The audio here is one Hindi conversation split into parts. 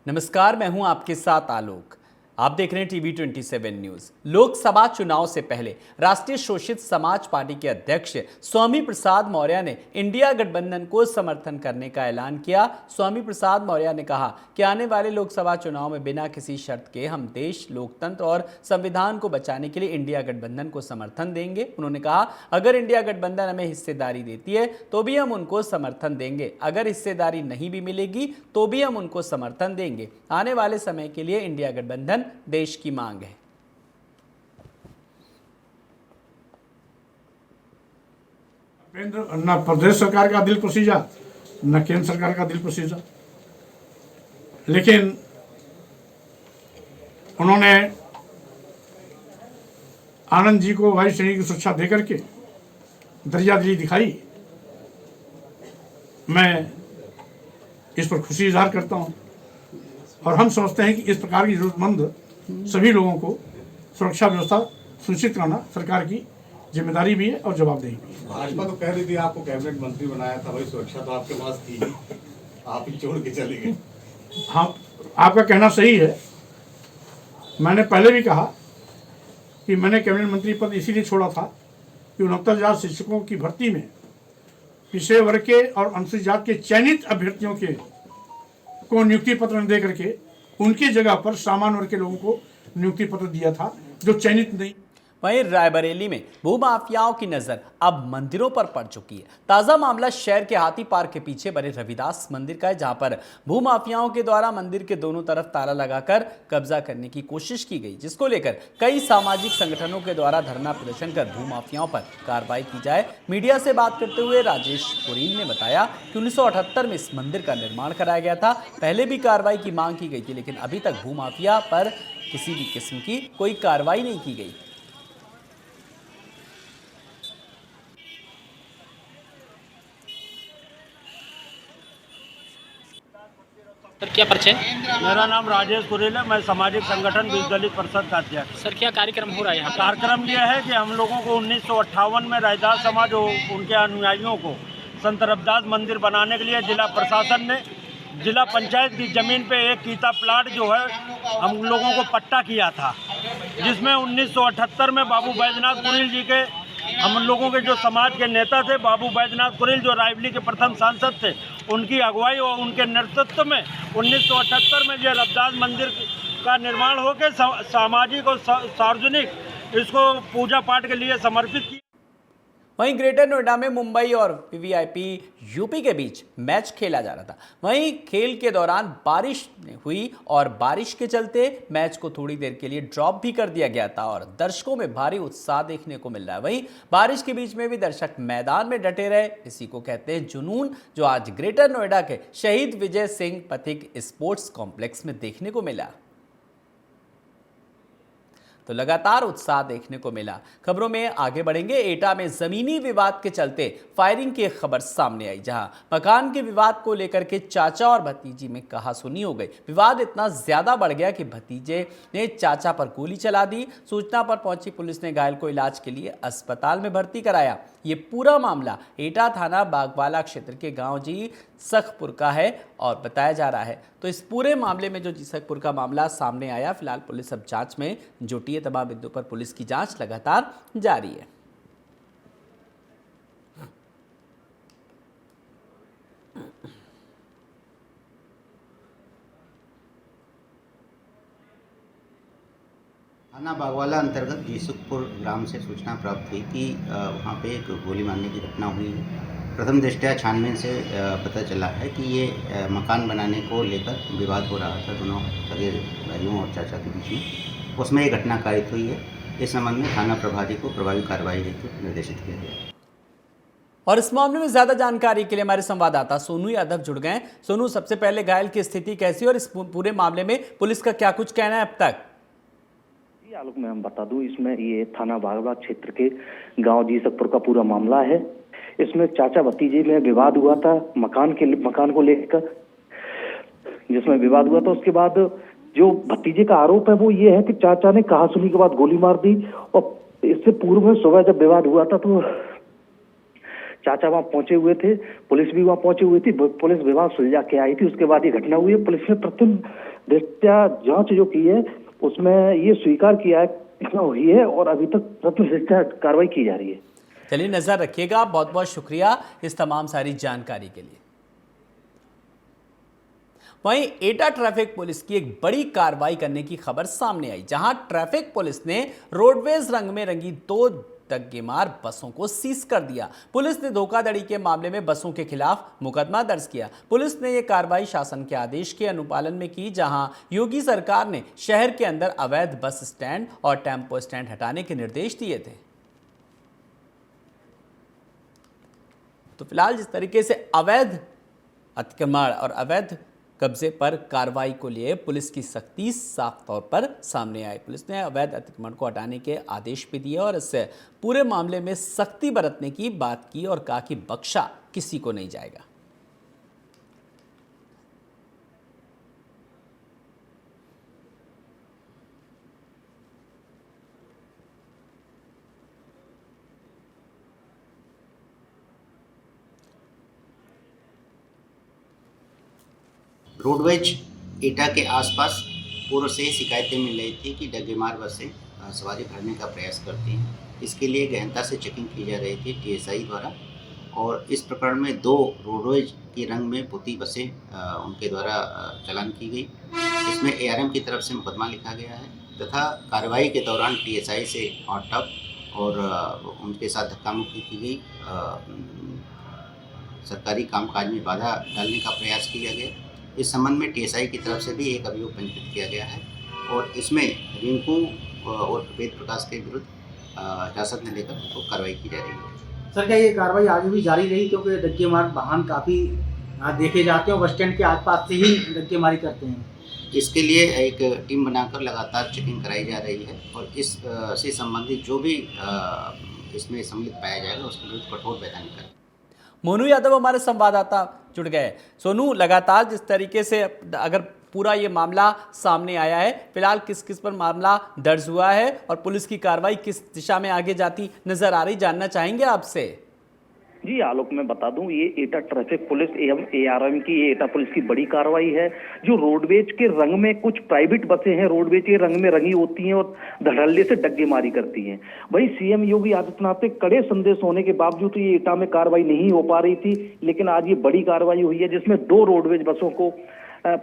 नमस्कार, मैं हूं आपके साथ आलोक। आप देख रहे हैं टीवी 27 न्यूज। लोकसभा चुनाव से पहले राष्ट्रीय शोषित समाज पार्टी के अध्यक्ष स्वामी प्रसाद मौर्य ने इंडिया गठबंधन को समर्थन करने का ऐलान किया। स्वामी प्रसाद मौर्य ने कहा कि आने वाले लोकसभा चुनाव में बिना किसी शर्त के हम देश, लोकतंत्र और संविधान को बचाने के लिए इंडिया गठबंधन को समर्थन देंगे। उन्होंने कहा, अगर इंडिया गठबंधन हमें हिस्सेदारी देती है तो भी हम उनको समर्थन देंगे, अगर हिस्सेदारी नहीं भी मिलेगी तो भी हम उनको समर्थन देंगे। आने वाले समय के लिए इंडिया गठबंधन देश की मांग है। न प्रदेश सरकार का दिल पसीजा, न केंद्र सरकार का दिल पसीजा, लेकिन उन्होंने आनंद जी को वायु श्रेणी की सुरक्षा देकर के दरियादिली दिखाई। मैं इस पर खुशी इजहार करता हूं और हम समझते हैं कि इस प्रकार की जरूरतमंद सभी लोगों को सुरक्षा व्यवस्था सुनिश्चित करना सरकार की जिम्मेदारी भी है और जवाबदेही भी है। भाजपा तो कह रही थी आपको कैबिनेट मंत्री बनाया था, भाई सुरक्षा तो आपके पास थी ही, आप ही छोड़ के चले गए। हाँ, आपका कहना सही है। मैंने पहले भी कहा कि मैंने कैबिनेट मंत्री पद इसीलिए छोड़ा था कि 69,000 शिक्षकों की भर्ती में पिछड़े वर्ग के और अनुसूचित जाति के चयनित अभ्यर्थियों के को नियुक्ति पत्र न दे करके उनकी जगह पर सामान्य वर्ग के लोगों को नियुक्ति पत्र दिया था जो चयनित नहीं। वहीं रायबरेली में भूमाफियाओं की नजर अब मंदिरों पर पड़ चुकी है। ताजा मामला शहर के हाथी पार्क के पीछे बने रविदास मंदिर का है, जहां पर भूमाफियाओं के द्वारा मंदिर के दोनों तरफ ताला लगाकर कब्जा करने की कोशिश की गई, जिसको लेकर कई सामाजिक संगठनों के द्वारा धरना प्रदर्शन कर भूमाफियाओं पर कार्रवाई की जाए। मीडिया से बात करते हुए राजेश कुरील ने बताया कि 1978 में इस मंदिर का निर्माण कराया गया था। पहले भी कार्रवाई की मांग की गई थी, लेकिन अभी तक भूमाफिया पर किसी भी किस्म की कोई कार्रवाई नहीं की गई। सर, क्या परिचय? मेरा नाम राजेश कुरेल है। मैं सामाजिक संगठन विश्व दलित परिषद का अध्यक्ष। सर, क्या कार्यक्रम हो रहा है यहाँ पर? कार्यक्रम यह है कि हम लोगों को 1958 में रविदास समाज और उनके अनुयायियों को संत रविदास मंदिर बनाने के लिए जिला प्रशासन ने जिला पंचायत की जमीन पे एक कीता प्लाट जो है हम लोगों को पट्टा किया था, जिसमें 1978 में बाबू बैजनाथ कुरेल जी के हम लोगों के जो समाज के नेता थे, बाबू बैजनाथ कुरेल जो रायबरेली के प्रथम सांसद थे, उनकी अगुवाई और उनके नेतृत्व में 1978 में जो रविदास मंदिर का निर्माण होकर सामाजिक और सार्वजनिक इसको पूजा पाठ के लिए समर्पित किया। वहीं ग्रेटर नोएडा में मुंबई और वीवीआईपी यूपी के बीच मैच खेला जा रहा था। वहीं खेल के दौरान बारिश हुई और बारिश के चलते मैच को थोड़ी देर के लिए ड्रॉप भी कर दिया गया था और दर्शकों में भारी उत्साह देखने को मिल रहा है। वहीं बारिश के बीच में भी दर्शक मैदान में डटे रहे। इसी को कहते हैं जुनून, जो आज ग्रेटर नोएडा के शहीद विजय सिंह पथिक स्पोर्ट्स कॉम्प्लेक्स में देखने को मिला। तो लगातार उत्साह देखने को मिला। खबरों में आगे बढ़ेंगे। एटा में जमीनी विवाद के चलते फायरिंग की खबर सामने आई, जहां मकान के विवाद को लेकर के चाचा और भतीजी में कहासुनी हो गई। विवाद इतना ज्यादा बढ़ गया कि भतीजे ने चाचा पर गोली चला दी। सूचना पर पहुंची पुलिस ने घायल को इलाज के लिए अस्पताल में भर्ती कराया। ये पूरा मामला एटा थाना बागवाला क्षेत्र के गांव जी सखपुर का है और बताया जा रहा है। तो इस पूरे मामले में जो जीसकपुर का मामला सामने आया, फिलहाल पुलिस अब जांच में जुटी है। तमाम बिंदुओं पर पुलिस की जांच लगातार जारी है। थाना बागवाला अंतर्गत जीसुकपुर ग्राम से सूचना प्राप्त हुई कि वहाँ पे एक गोली मारने की घटना हुई है। प्रथम दृष्टया छानबीन से पता चला है कि ये मकान बनाने को लेकर विवाद हो रहा था दोनों सगे भाइयों और चाचा के बीच में। उसमें ये घटना कारित हुई है। इस संबंध में थाना प्रभारी को प्रभावी कार्रवाई हेतु निर्देशित किया गया। और इस मामले में ज्यादा जानकारी के लिए हमारे संवाददाता सोनू यादव जुड़ गए। सोनू, सबसे पहले घायल की स्थिति कैसी और इस पूरे मामले में पुलिस का क्या कुछ कहना है अब तक? आलोक में हम बता दूं, इसमें ये थाना बागवाला क्षेत्र के गांव जीसकपुर का पूरा मामला है। इसमें चाचा भतीजे में विवाद हुआ था मकान को लेकर, जिसमें विवाद हुआ था। उसके बाद जो भतीजे का आरोप है वो ये है कि चाचा ने कहासुनी के बाद गोली मार दी। और इससे पूर्व में सुबह जब विवाद हुआ था तो चाचा वहां पहुंचे हुए थे, पुलिस भी वहां पहुंची हुई थी। पुलिस विवाद सुलझा के आई थी। उसके बाद ये घटना हुई है। पुलिस ने प्रथम दृष्टया जांच जो की है उसमें ये स्वीकार किया है हुई है और अभी तक प्रथम दृष्टया कार्रवाई की जा रही है। चलिए नजर रखिएगा। बहुत बहुत शुक्रिया इस तमाम सारी जानकारी के लिए। वहीं एटा ट्रैफिक पुलिस की एक बड़ी कार्रवाई करने की खबर सामने आई, जहां ट्रैफिक पुलिस ने रोडवेज रंग में रंगी 2 डग्गेमार बसों को सीज कर दिया। पुलिस ने धोखाधड़ी के मामले में बसों के खिलाफ मुकदमा दर्ज किया। पुलिस ने यह कार्रवाई शासन के आदेश के अनुपालन में की, जहां योगी सरकार ने शहर के अंदर अवैध बस स्टैंड और टेम्पो स्टैंड हटाने के निर्देश दिए थे। तो फिलहाल जिस तरीके से अवैध अतिक्रमण और अवैध कब्जे पर कार्रवाई को लिए पुलिस की सख्ती साफ तौर पर सामने आई। पुलिस ने अवैध अतिक्रमण को हटाने के आदेश भी दिए और इससे पूरे मामले में सख्ती बरतने की बात की और कहा कि बख्शा किसी को नहीं जाएगा। रोडवेज एटा के आसपास पूर्व से ही शिकायतें मिल रही थी कि डग्गेमार बसें सवारी भरने का प्रयास करती हैं। इसके लिए गहनता से चेकिंग की जा रही थी टीएसआई द्वारा, और इस प्रकरण में 2 रोडवेज के रंग में पुती बसें उनके द्वारा चालान की गई। इसमें एआरएम की तरफ से मुकदमा लिखा गया है तथा कार्रवाई के दौरान टीएसआई से हॉटअप और उनके साथ धक्का मुक्की की गई। सरकारी कामकाज में बाधा डालने का प्रयास किया गया। इस संबंध में टीएसआई की तरफ से भी एक अभियोग पंजीकृत किया गया है और इसमें रिंकू और वेद प्रकाश के विरुद्ध हिरासत में लेकर उनको कार्रवाई की जा रही है। सर, क्या ये कार्रवाई आगे भी जारी रही, क्योंकि डग्गेमार वाहन काफ़ी देखे जाते हैं और बस स्टैंड के आसपास से ही डग्गेमारी करते हैं? इसके लिए एक टीम बनाकर लगातार चेकिंग कराई जा रही है और इस से संबंधित जो भी इसमें सम्मिलित पाया जाएगा उसके विरुद्ध कठोर वैधानिक कार्रवाई। मोनू यादव हमारे संवाददाता जुड़ गए। सोनू, लगातार जिस तरीके से अगर पूरा ये मामला सामने आया है, फिलहाल किस किस पर मामला दर्ज हुआ है और पुलिस की कार्रवाई किस दिशा में आगे जाती नजर आ रही, जानना चाहेंगे आपसे। जी आलोक, मैं बता दूं ये एटा ट्रैफिक पुलिस एवं एआरएम की ये एटा पुलिस की बड़ी कार्रवाई है। जो रोडवेज के रंग में कुछ प्राइवेट बसें हैं रोडवेज के रंग में रंगी होती हैं और धड़ल्ले से डग्गेमारी करती हैं। वहीं सीएम योगी आदित्यनाथ के कड़े संदेश होने के बावजूद तो ये एटा में कार्रवाई नहीं हो पा रही थी, लेकिन आज ये बड़ी कार्रवाई हुई है जिसमें 2 रोडवेज बसों को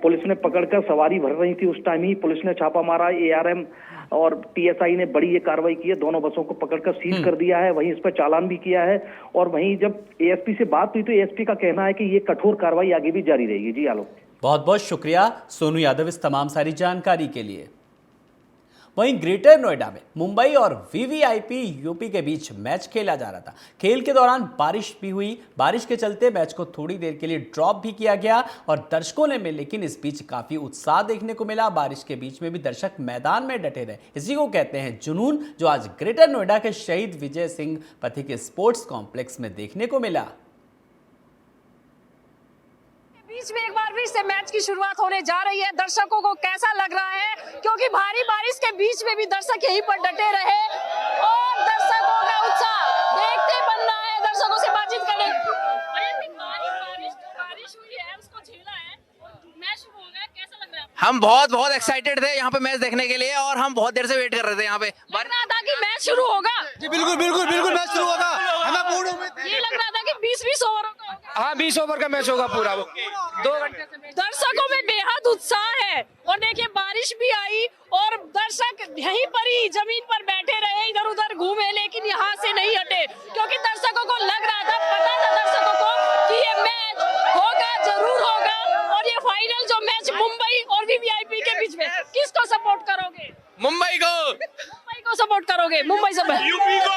पुलिस ने पकड़कर सवारी भर रही थी। उस टाइम ही पुलिस ने छापा मारा। एआरएम और टीएसआई ने बड़ी ये कार्रवाई की है, दोनों बसों को पकड़कर सीज कर दिया है, वहीं इस पर चालान भी किया है। और वहीं जब एएसपी से बात हुई तो एएसपी का कहना है कि ये कठोर कार्रवाई आगे भी जारी रहेगी। जी आलोक, बहुत बहुत शुक्रिया सोनू यादव इस तमाम सारी जानकारी के लिए। वहीं ग्रेटर नोएडा में मुंबई और वीवीआईपी यूपी के बीच मैच खेला जा रहा था। खेल के दौरान बारिश भी हुई। बारिश के चलते मैच को थोड़ी देर के लिए ड्रॉप भी किया गया और दर्शकों ने लेकिन इस बीच काफी उत्साह देखने को मिला। बारिश के बीच में भी दर्शक मैदान में डटे रहे। इसी को कहते हैं जुनून, जो आज ग्रेटर नोएडा के शहीद विजय सिंह पथिक स्पोर्ट्स कॉम्प्लेक्स में देखने को मिला। बीच में एक बार फिर से मैच की शुरुआत होने जा रही है। दर्शकों को कैसा लग रहा है, क्योंकि भारी बारिश के बीच में भी दर्शक यहीं पर डटे रहे और दर्शकों का उत्साह देखते बनना है। दर्शकों से बातचीत करने बारिश हुई है, उसको झेला है, मैच शुरू हो गया, कैसा लग रहा है? हम बहुत एक्साइटेड थे यहाँ पे मैच देखने के लिए और हम बहुत देर से वेट कर रहे थे यहाँ पे। लग रहा था कि मैच शुरू होगा। जी बिल्कुल मैच शुरू होगा। हमें पूर्ण उम्मीद थी। ये लग रहा था कि 20-20 ओवरों का होगा। हाँ 20 ओवर का मैच होगा पूरा, वो 2 घंटे से। दर्शकों में बेहद उत्साह है और देखिए बारिश भी आई और दर्शक यहीं पर ही जमीन पर बैठे रहे, इधर उधर घूमे, लेकिन यहाँ से नहीं हटे, क्योंकि दर्शकों को लग रहा था, पता था दर्शकों को कि ये मैच होगा, जरूर होगा। और ये फाइनल जो मैच मुंबई और वीवीआईपी के बीच में, किसको सपोर्ट करोगे? मुंबई को सपोर्ट करोगे? मुंबई से यूपी को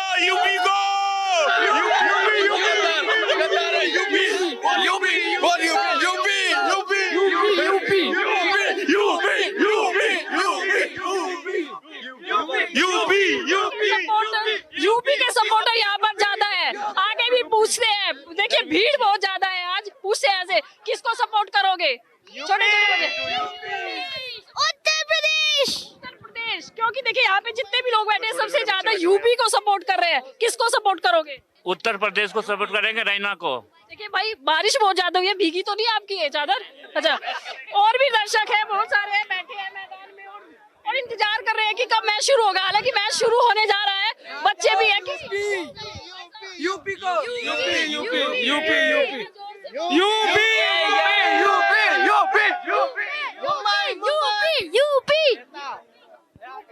यूपी के सपोर्टर यहाँ पर ज्यादा है। आगे भी पूछते हैं, देखिए भीड़ बहुत ज्यादा है आज। पूछते हैं ऐसे, किसको सपोर्ट करोगे? छोटे उत्तर प्रदेश, क्योंकि देखिए यहाँ पे जितने भी लोग बैठे हैं सबसे ज्यादा यूपी को सपोर्ट कर रहे हैं। किसको सपोर्ट करोगे? उत्तर प्रदेश को सपोर्ट करेंगे, रैना को। देखिए भाई बारिश बहुत ज्यादा हुई है, भीगी तो नहीं आपकी है चादर? अच्छा, और भी दर्शक है बहुत सारे हैं। शुरू होगा। हालांकि मैच शुरू होने जा रहा है, बच्चे भी है। यूपी को यूपी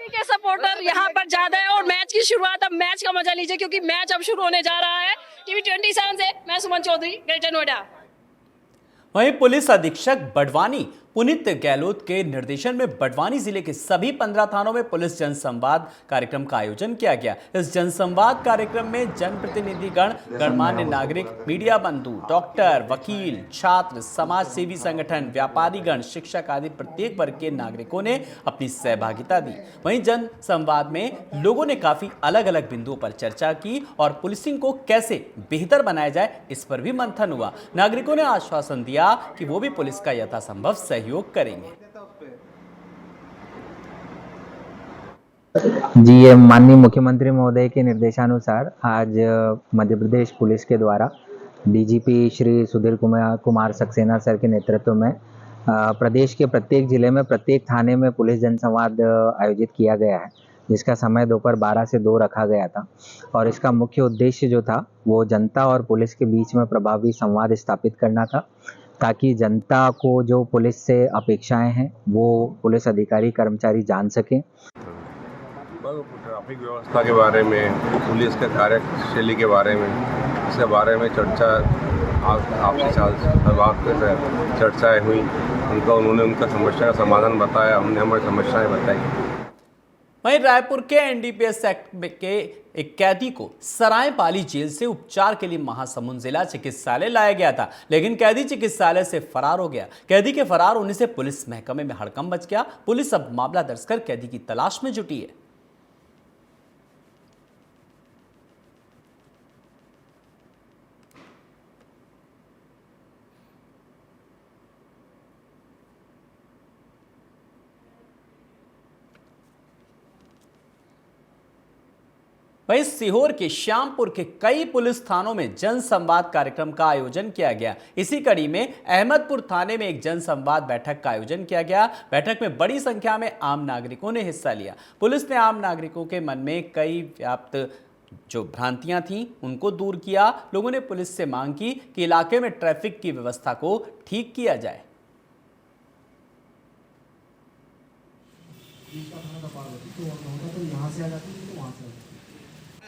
के सपोर्टर यहाँ पर ज्यादा है और मैच की शुरुआत, अब मैच का मजा लीजिए क्योंकि मैच अब शुरू होने जा रहा है। टीवी 27 से मैं सुमन चौधरी, ग्रेटर नोएडा। वहीं पुलिस अधीक्षक बड़वानी पुनीत गहलोत के निर्देशन में बड़वानी जिले के सभी 15 थानों में पुलिस जनसंवाद कार्यक्रम का आयोजन किया गया। इस जनसंवाद कार्यक्रम में जनप्रतिनिधिगण, गणमान्य नागरिक, मीडिया बंधु, डॉक्टर, वकील, छात्र, समाज सेवी संगठन, व्यापारीगण, शिक्षक आदि प्रत्येक वर्ग के नागरिकों ने अपनी सहभागिता दी। वहीं जनसंवाद में लोगों ने काफी अलग अलग बिंदुओं पर चर्चा की और पुलिसिंग को कैसे बेहतर बनाया जाए इस पर भी मंथन हुआ। नागरिकों ने आश्वासन दिया कि वो भी पुलिस का यथासंभव सहयोग करेंगे। जी, ये माननीय मुख्यमंत्री महोदय के निर्देशानुसार आज मध्य प्रदेश पुलिस के द्वारा डीजीपी श्री सुधीर कुमार सक्सेना सर के नेतृत्व में प्रदेश के प्रत्येक जिले में प्रत्येक थाने में पुलिस जनसंवाद आयोजित किया गया है, जिसका समय दोपहर 12 से 2 रखा गया था। और इसका मुख्य उद्देश्य जो था वो जनता और पुलिस के बीच में प्रभावी संवाद स्थापित करना था, ताकि जनता को जो पुलिस से अपेक्षाएं हैं वो पुलिस अधिकारी कर्मचारी जान सकें। ट्रैफिक व्यवस्था के बारे में, पुलिस के कार्यशैली के बारे में, इसके बारे में चर्चा आपके साथ चर्चाएँ हुई। उन्होंने उनका समस्या का समाधान बताया, हमने हमारी समस्याएं बताई। वहीं रायपुर के एनडीपीएस एक्ट के एक कैदी को सरायपाली जेल से उपचार के लिए महासमुंद जिला चिकित्सालय लाया गया था, लेकिन कैदी चिकित्सालय से फरार हो गया। कैदी के फरार होने से पुलिस महकमे में हड़कंप मच गया। पुलिस अब मामला दर्ज कर कैदी की तलाश में जुटी है। वहीं सीहोर के श्यामपुर के कई पुलिस थानों में जनसंवाद कार्यक्रम का आयोजन किया गया। इसी कड़ी में अहमदपुर थाने में एक जनसंवाद बैठक का आयोजन किया गया। बैठक में बड़ी संख्या में आम नागरिकों ने हिस्सा लिया। पुलिस ने आम नागरिकों के मन में कई व्याप्त जो भ्रांतियां थीं उनको दूर किया। लोगों ने पुलिस से मांग की कि इलाके में ट्रैफिक की व्यवस्था को ठीक किया जाए।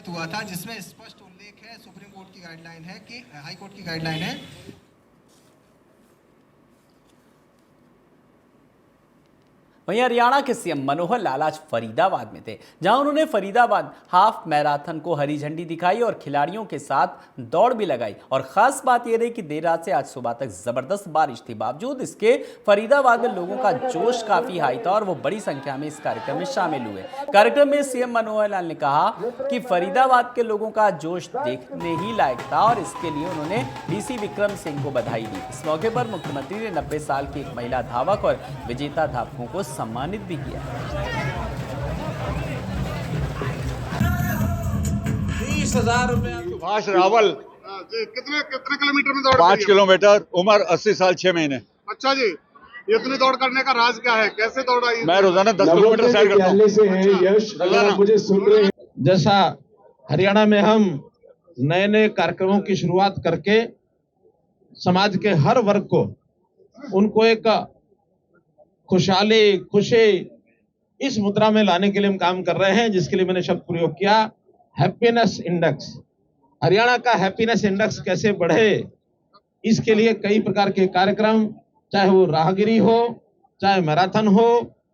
हुआ था जिसमें स्पष्ट उल्लेख है, सुप्रीम कोर्ट की गाइडलाइन है कि हाई कोर्ट की गाइडलाइन है। वहीं हरियाणा के सीएम मनोहर लाल आज फरीदाबाद में थे, जहां उन्होंने फरीदाबाद हाफ मैराथन को हरी झंडी दिखाई और खिलाड़ियों के साथ दौड़ भी लगाई। और खास बात यह रही कि देर रात से आज सुबह तक जबरदस्त बारिश थी, बावजूद इसके फरीदाबाद में लोगों का जोश काफी हाई था और वो बड़ी संख्या में इस कार्यक्रम में शामिल हुए। कार्यक्रम में सीएम मनोहर लाल ने कहा कि फरीदाबाद के लोगों का जोश देखने ही लायक था और इसके लिए उन्होंने डीसी विक्रम सिंह को बधाई दी। इस मौके पर मुख्यमंत्री ने 90 साल की एक महिला धावक और विजेता धावकों को सम्मानित भी किया। 30,000 रुपए। सुभाष रावल कितने किलोमीटर में दौड़? 5 किलोमीटर, उम्र 80 साल 6 महीने। अच्छा जी, इतनी दौड़ करने का राज क्या है? कैसे दौड़ाई? मैं रोजाना 10 किलोमीटर सैर करता हूँ। मुझे सुन रहे हैं। जैसा हरियाणा में हम नए नए कार्यक्रमों की शुरुआत करके समाज के हर वर्ग को उनको एक खुशहाली, खुशी इस मुद्रा में लाने के लिए हम काम कर रहे हैं, जिसके लिए मैंने शब्द प्रयोग किया हैप्पीनेस इंडेक्स। हरियाणा का हैप्पीनेस इंडेक्स कैसे बढ़े, इसके लिए कई प्रकार के कार्यक्रम, चाहे वो राहगिरी हो, चाहे मैराथन हो,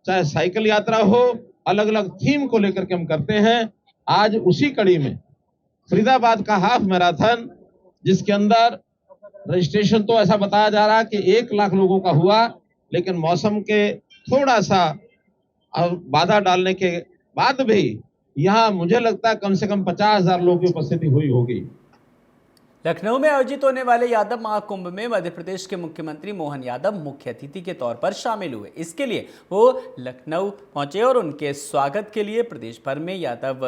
चाहे साइकिल यात्रा हो, अलग अलग थीम को लेकर के हम करते हैं। आज उसी कड़ी में फरीदाबाद का हाफ मैराथन, जिसके अंदर रजिस्ट्रेशन तो ऐसा बताया जा रहा है कि 1 लाख लोगों का हुआ, लेकिन मौसम के थोड़ा सा बाधा डालने के बाद भी यहाँ मुझे लगता है कम से कम 50,000 लोगों की उपस्थिति हुई होगी। लखनऊ में आयोजित होने वाले यादव महाकुंभ में मध्य प्रदेश के मुख्यमंत्री मोहन यादव मुख्य अतिथि के तौर पर शामिल हुए। इसके लिए वो लखनऊ पहुंचे और उनके स्वागत के लिए प्रदेश भर में यादव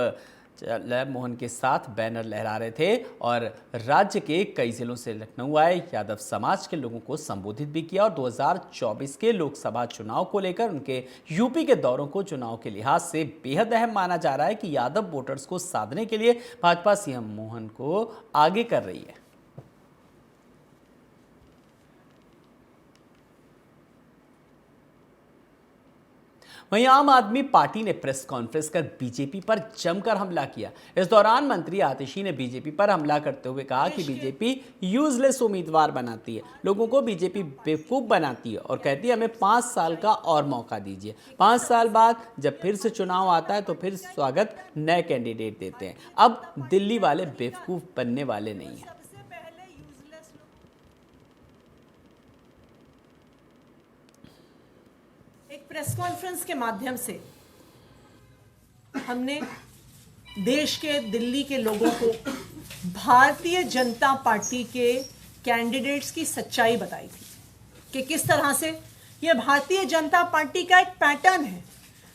लैब मोहन के साथ बैनर लहरा रहे थे और राज्य के कई जिलों से लखनऊ आए यादव समाज के लोगों को संबोधित भी किया और 2024 के लोकसभा चुनाव को लेकर उनके यूपी के दौरों को चुनाव के लिहाज से बेहद अहम माना जा रहा है कि यादव वोटर्स को साधने के लिए भाजपा सीएम मोहन को आगे कर रही है। वहीं आम आदमी पार्टी ने प्रेस कॉन्फ्रेंस कर बीजेपी पर जमकर हमला किया। इस दौरान मंत्री आतिशी ने बीजेपी पर हमला करते हुए कहा कि बीजेपी यूजलेस उम्मीदवार बनाती है, लोगों को बीजेपी बेवकूफ बनाती है और कहती है हमें 5 साल का और मौका दीजिए। 5 साल बाद जब फिर से चुनाव आता है तो फिर स्वागत नए कैंडिडेट देते हैं। अब दिल्ली वाले बेवकूफ बनने वाले नहीं हैं। प्रेस कॉन्फ्रेंस के माध्यम से हमने देश के दिल्ली के लोगों को भारतीय जनता पार्टी के कैंडिडेट्स की सच्चाई बताई थी कि किस तरह से यह भारतीय जनता पार्टी का एक पैटर्न है,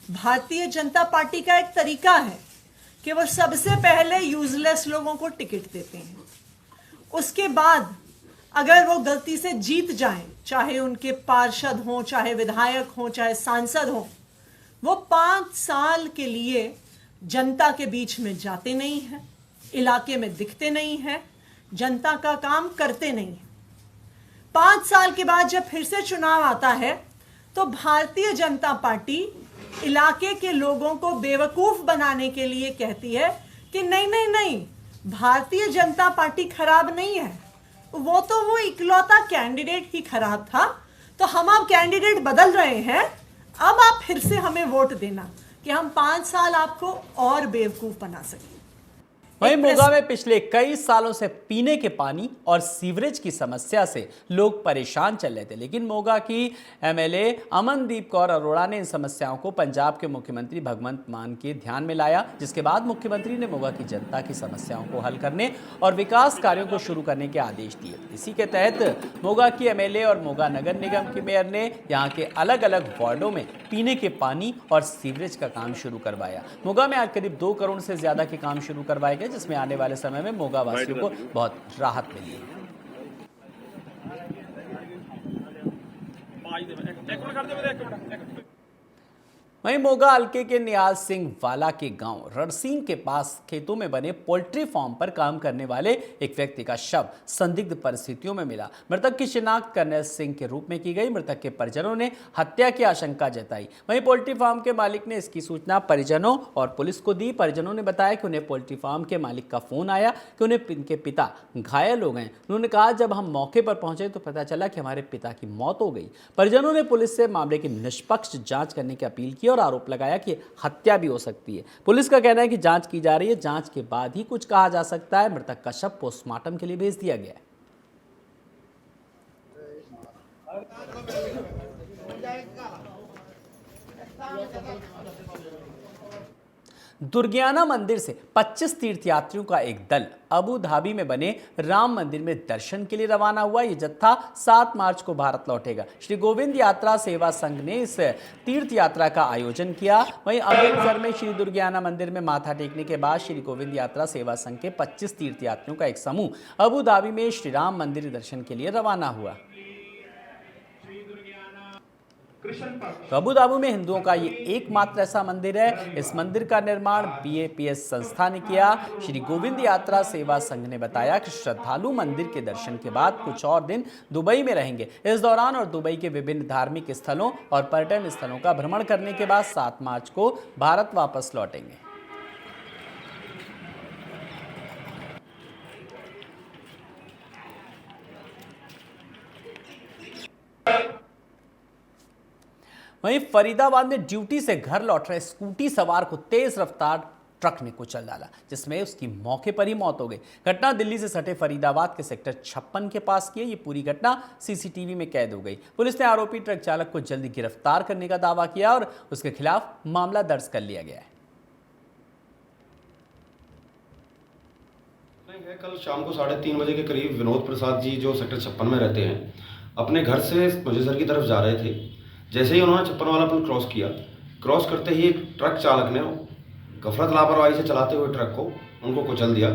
भारतीय जनता पार्टी का एक तरीका है कि वो सबसे पहले यूजलेस लोगों को टिकट देते हैं, उसके बाद अगर वो गलती से जीत जाएं, चाहे उनके पार्षद हों, चाहे विधायक हों, चाहे सांसद हों, वो 5 साल के लिए जनता के बीच में जाते नहीं हैं, इलाके में दिखते नहीं हैं, जनता का काम करते नहीं हैं। 5 साल के बाद जब फिर से चुनाव आता है तो भारतीय जनता पार्टी इलाके के लोगों को बेवकूफ बनाने के लिए कहती है कि नहीं नहीं नहीं, भारतीय जनता पार्टी खराब नहीं है, वो इकलौता कैंडिडेट ही खराब था, तो हम अब कैंडिडेट बदल रहे हैं, अब आप फिर से हमें वोट देना कि हम 5 साल आपको और बेवकूफ बना सकें। वहीं मोगा में पिछले कई सालों से पीने के पानी और सीवरेज की समस्या से लोग परेशान चल रहे थे, लेकिन मोगा की एमएलए अमनदीप कौर अरोड़ा ने इन समस्याओं को पंजाब के मुख्यमंत्री भगवंत मान के ध्यान में लाया, जिसके बाद मुख्यमंत्री ने मोगा की जनता की समस्याओं को हल करने और विकास कार्यों को शुरू करने के आदेश दिए। इसी के तहत मोगा की एमएलए और मोगा नगर निगम के मेयर ने यहाँ के अलग अलग वार्डों में पीने के पानी और सीवरेज का काम शुरू करवाया। मोगा में आज करीब 2 करोड़ से ज्यादा के काम शुरू करवाए गए, जिसमें आने वाले समय में मोगा वासियों को बहुत राहत मिली है। वहीं मोगा हल्के के नियाल सिंह वाला के गांव रड़सीन के पास खेतों में बने पोल्ट्री फार्म पर काम करने वाले एक व्यक्ति का शव संदिग्ध परिस्थितियों में मिला। मृतक की शिनाख्त कर्नल सिंह के रूप में की गई। मृतक के परिजनों ने हत्या की आशंका जताई। वहीं पोल्ट्री फार्म के मालिक ने इसकी सूचना परिजनों और पुलिस को दी। परिजनों ने बताया कि उन्हें पोल्ट्री फार्म के मालिक का फोन आया कि उनके पिता घायल हो गए। उन्होंने कहा जब हम मौके पर पहुंचे तो पता चला कि हमारे पिता की मौत हो गई। परिजनों ने पुलिस से मामले की निष्पक्ष जांच करने की अपील की और आरोप लगाया कि हत्या भी हो सकती है। पुलिस का कहना है कि जांच की जा रही है, जांच के बाद ही कुछ कहा जा सकता है। मृतक का शव पोस्टमार्टम के लिए भेज दिया गया है। दुर्गियाना मंदिर से 25 तीर्थयात्रियों का एक दल अबू धाबी में बने राम मंदिर में दर्शन के लिए रवाना हुआ। ये जत्था 7 मार्च को भारत लौटेगा। श्री गोविंद यात्रा सेवा संघ ने इस तीर्थ यात्रा का आयोजन किया। वहीं अमृतसर में श्री दुर्गियाना मंदिर में माथा टेकने के बाद श्री गोविंद यात्रा सेवा संघ के 25 तीर्थयात्रियों का एक समूह अबू धाबी में श्री राम मंदिर दर्शन के लिए रवाना हुआ। अबू धाबी में हिंदुओं का ये एकमात्र ऐसा मंदिर है। इस मंदिर का निर्माण BAPS संस्था ने किया। श्री गोविंद यात्रा सेवा संघ ने बताया कि श्रद्धालु मंदिर के दर्शन के बाद कुछ और दिन दुबई में रहेंगे। इस दौरान और दुबई के विभिन्न धार्मिक स्थलों और पर्यटन स्थलों का भ्रमण करने के बाद 7 मार्च को भारत वापस लौटेंगे। वहीं फरीदाबाद में ड्यूटी से घर लौट रहे स्कूटी सवार को तेज रफ्तार ट्रक ने कुचल डाला, जिसमें उसकी मौके पर ही मौत हो गई। घटना दिल्ली से सटे फरीदाबाद के सेक्टर 56 के पास की है। ये पूरी घटना CCTV में कैद हो गई। पुलिस ने आरोपी ट्रक चालक को जल्दी गिरफ्तार करने का दावा किया और उसके खिलाफ मामला दर्ज कर लिया गया है। कल शाम को 3:30 बजे के करीब विनोद प्रसाद जी जो सेक्टर 56 में रहते हैं, अपने घर से मुजफ्फरसर की तरफ जा रहे थे। जैसे ही उन्होंने 56 वाला पुल क्रॉस किया, क्रॉस करते ही एक ट्रक चालक ने गफलत लापरवाही से चलाते हुए ट्रक को उनको कुचल दिया।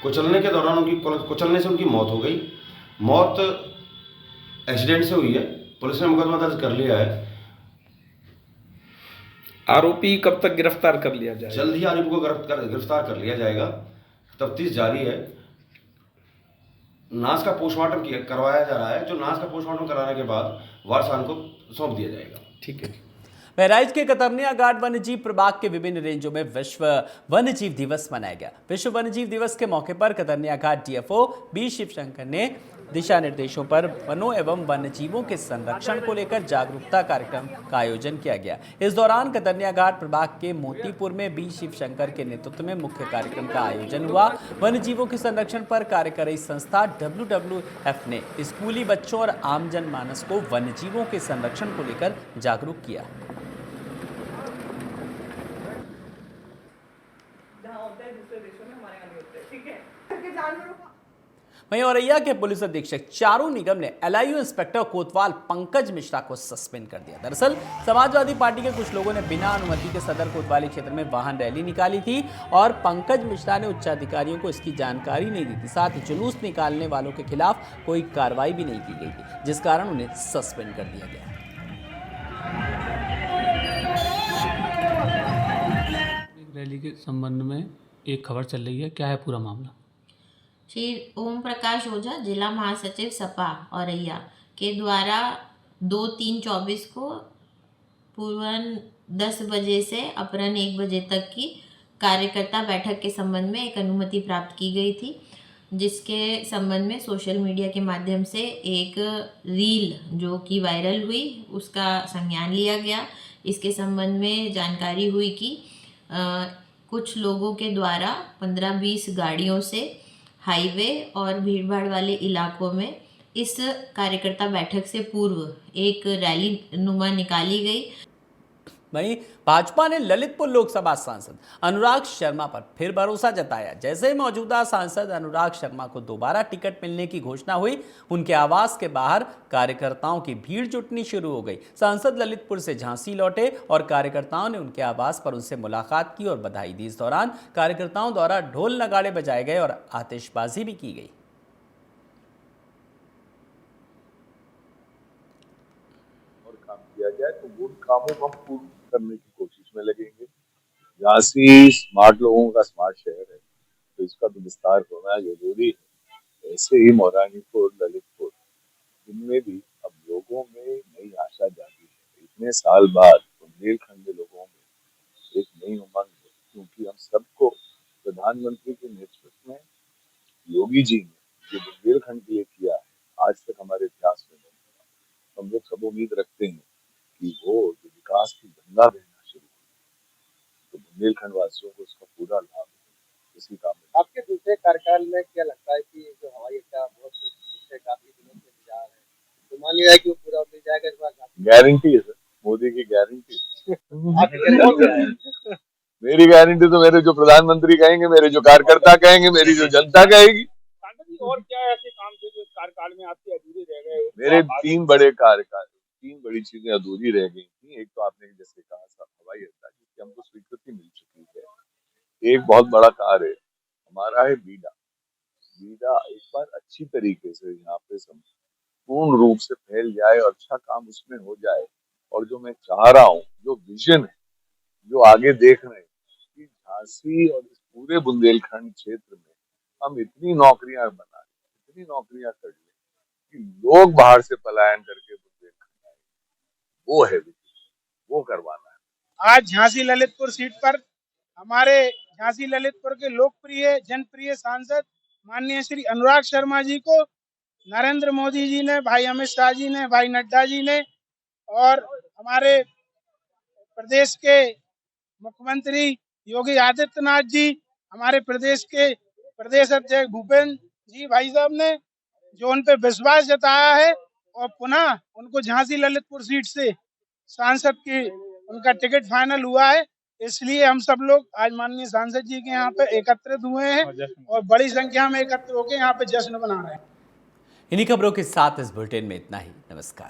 कुचलने के दौरान कुचलने से उनकी मौत हो गई। मौत एक्सीडेंट से हुई है। पुलिस ने मुकदमा दर्ज कर लिया है। आरोपी कब तक गिरफ्तार कर लिया जाएगा? जल्द ही आरोपी को गिरफ्तार कर लिया जाएगा। तफ्तीश जारी है। नाश का पोस्टमार्टम करवाया जा रहा है। जो नाश का पोस्टमार्टम कराने के बाद वारसान को सौंप दिया जाएगा। ठीक है। बहराइच के कतरनिया घाट वन्यजीव प्रभाग के विभिन्न रेंजों में विश्व वन्यजीव दिवस मनाया गया। विश्व वन्यजीव दिवस के मौके पर कतरनिया घाट डीएफओ बी शिवशंकर ने दिशा निर्देशों पर वनों एवं वन्यजीवों के संरक्षण को लेकर जागरूकता कार्यक्रम का आयोजन किया गया। इस दौरान कतरनिया घाट प्रभाग के मोतीपुर में बी शिवशंकर के नेतृत्व में मुख्य कार्यक्रम का आयोजन हुआ। वन्यजीवों के संरक्षण पर कार्य कर रही संस्था WWF ने स्कूली बच्चों और आम जनमानस को वन्यजीवों के संरक्षण को लेकर जागरूक किया। वहीं औरैया के पुलिस अधीक्षक चारू निगम ने LIU इंस्पेक्टर कोतवाल पंकज मिश्रा को सस्पेंड कर दिया। दरअसल समाजवादी पार्टी के कुछ लोगों ने बिना अनुमति के सदर कोतवाली क्षेत्र में वाहन रैली निकाली थी और पंकज मिश्रा ने उच्चाधिकारियों को इसकी जानकारी नहीं दी थी। साथ ही जुलूस निकालने वालों के खिलाफ कोई कार्रवाई भी नहीं की गई थी, जिस कारण उन्हें सस्पेंड कर दिया गया। रैली के संबंध में एक खबर चल रही है, क्या है पूरा मामला? श्री ओम प्रकाश ओझा जिला महासचिव सपा औरैया के द्वारा 2/3/24 को पूर्वाह्न 10 बजे से अपराह्न 1 बजे तक की कार्यकर्ता बैठक के संबंध में एक अनुमति प्राप्त की गई थी, जिसके संबंध में सोशल मीडिया के माध्यम से एक रील जो कि वायरल हुई उसका संज्ञान लिया गया। इसके संबंध में जानकारी हुई कि कुछ लोगों के द्वारा 15-20 गाड़ियों से हाईवे और भीड़भाड़ वाले इलाकों में इस कार्यकर्ता बैठक से पूर्व एक रैली नुमा निकाली गई। वहीं भाजपा ने ललितपुर लोकसभा सांसद अनुराग शर्मा पर फिर भरोसा जताया। जैसे ही मौजूदा सांसद अनुराग शर्मा को दोबारा टिकट मिलने की घोषणा हुई, उनके आवास के बाहर कार्यकर्ताओं की भीड़ जुटनी शुरू हो गई। सांसद ललितपुर से झांसी लौटे और कार्यकर्ताओं ने उनके आवास पर उनसे मुलाकात की और बधाई दी। इस दौरान कार्यकर्ताओं द्वारा ढोल नगाड़े बजाए गए और आतिशबाजी भी की गई। और काम किया जाए तो वो कामों को हम पूर्ण करने की कोशिश में लगेंगे। झांसी स्मार्ट लोगों का स्मार्ट शहर है, तो इसका तो विस्तार होना जरूरी है। ऐसे ही मौरानीपुर, ललितपुर, इनमें भी अब लोगों में नई आशा जागी है। इतने साल बाद बुंदेलखंड के लोगों में एक नई उमंग है, क्योंकि हम सबको प्रधानमंत्री के नेतृत्व में योगी जी ने जो बुंदेलखंड के लिए किया है, आज तक हमारे इतिहास में नहीं हुआ। हम लोग सब उम्मीद रखते हैं कि वो जो विकास की गंगा बहना शुरू हुई, तो बुंदेलखंड वासियों को उसका पूरा लाभ है। इसी काम में आपके दूसरे कार्यकाल में क्या लगता है कि जो हवाई अड्डा बहुत है, काफी दिनों से इंतजार है, तो मान लिया है कि वो पूरा मिल जाएगा इस बार? गारंटी है सर, मोदी की गारंटी। मेरी गारंटी तो मेरे जो प्रधानमंत्री कहेंगे, मेरे जो कार्यकर्ता कहेंगे, मेरी जो जनता कहेगी। और क्या ऐसे काम थे जो इस कार्यकाल में आपके अधूरे रह गए? मेरे 3 बड़े कार्यकाल, 3 बड़ी चीजें अधूरी रह गई थी। एक तो आपने जैसे कहा हवाई अड्डा, जिसकी हमको स्वीकृति मिल चुकी है। एक बहुत बड़ा कार्य हमारा है बीडा। बीडा एक बार अच्छी तरीके से यहाँ पे पूर्ण रूप से फैल जाए और अच्छा काम उसमें हो जाए। और जो मैं चाह रहा हूँ, जो विजन है, जो आगे देख रहे हैं कि झांसी और इस पूरे बुंदेलखंड क्षेत्र में हम इतनी नौकरियां बनाए, इतनी नौकरियां कर ले कि लोग बाहर से पलायन करके बुंदेलखंड आए, वो है वो करवाना है। आज झांसी ललितपुर सीट पर हमारे झांसी ललितपुर के लोकप्रिय जनप्रिय सांसद माननीय श्री अनुराग शर्मा जी को नरेंद्र मोदी जी ने, भाई अमित शाह जी ने, भाई नड्डा जी ने और हमारे प्रदेश के मुख्यमंत्री योगी आदित्यनाथ जी, हमारे प्रदेश के प्रदेश अध्यक्ष भूपेंद्र जी भाई साहब ने जो उन पे विश्वास जताया है और पुनः उनको झांसी ललितपुर सीट से सांसद की उनका टिकट फाइनल हुआ है। इसलिए हम सब लोग आज माननीय सांसद जी के यहाँ पे एकत्रित हुए हैं और बड़ी संख्या में एकत्र होकर यहाँ पे जश्न मना रहे हैं। इन्हीं खबरों के साथ इस बुलेटिन में इतना ही। नमस्कार।